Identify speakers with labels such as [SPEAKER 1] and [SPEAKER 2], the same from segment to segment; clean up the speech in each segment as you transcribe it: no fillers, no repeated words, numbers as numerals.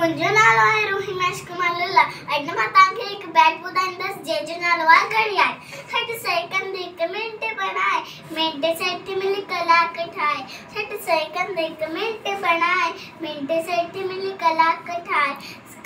[SPEAKER 1] मुंजो नालो है रूही मशकुमार लल्ला अड्न मातांके एक बैट बुदान 10 जेजो नालो आ घड़ियाल 60 सेकंड एक मिनट बनाए मिनट सेट मिली कला कठाए 60 सेकंड एक मिनट बनाए मिनट सेट मिली कला कठाए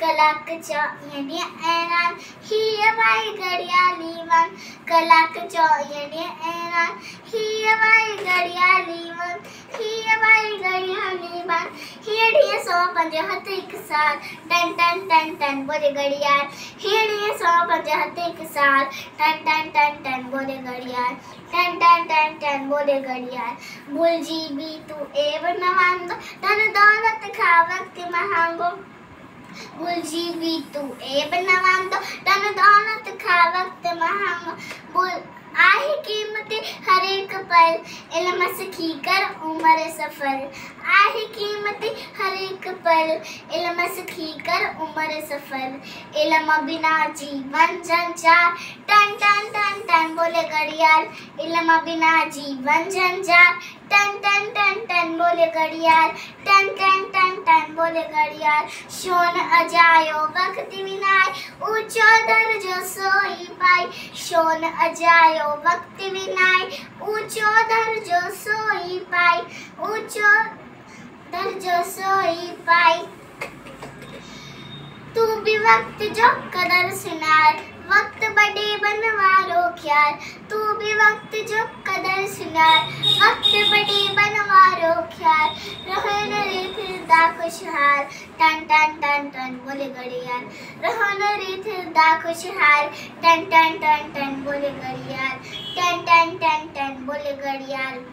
[SPEAKER 1] कलाक चौयडिया ऐनान ही वाई घड़ियाली वन कलाक चौयडिया ऐनान ही वाई घड़ियाली वन ही वाई घड़ियाली वन हिड़िया 155 एक साल टन टन टन टन बोले घड़ियाल हिड़िया 155 एक साल टन टन टन टन बोले घड़ियाल टन टन टन टन बोले घड़ियाल भूल जी भी तू एव नवांदो धन दौलत खा वक्त महांगो बुलजी भी तू ए बनवांदो धन दौलत खा वक्त महांगो बुल आही कीमती हर एक पल इल्म सीखी कर उम्र सफर आही कीमती हर एक पल इल्म सीखी कर उम्र सफर इल्म बिना जीवन जंजाल टन टन टन टन बोले घड़ियाल इल्म बिना जीवन जंजाल टन टन टन टन बोले घड़ियाल टन टन टन टन बोले घड़ियाल शोन अजायो वक्त विनाय ऊंचो दर्जो सोई पाई शोन अजायो वक्त विनाय ऊंचो दर्जो सोई पाई ऊंचो दर्जो सोई पाई तू भी वक्त जो कदर सुनार वक्त बड़े बनवारो ख्याल तू भी वक्त जो कदर सुनार वक्त बड़े बनवारो ख्याल रोहन रिथदा खुशहाल टन टन टन टन बोले घड़ियाल रोहन रिथदा खुशहाल टन टन टन टन बोले घड़ियाल टन टन टन टन बोले घड़ियाल।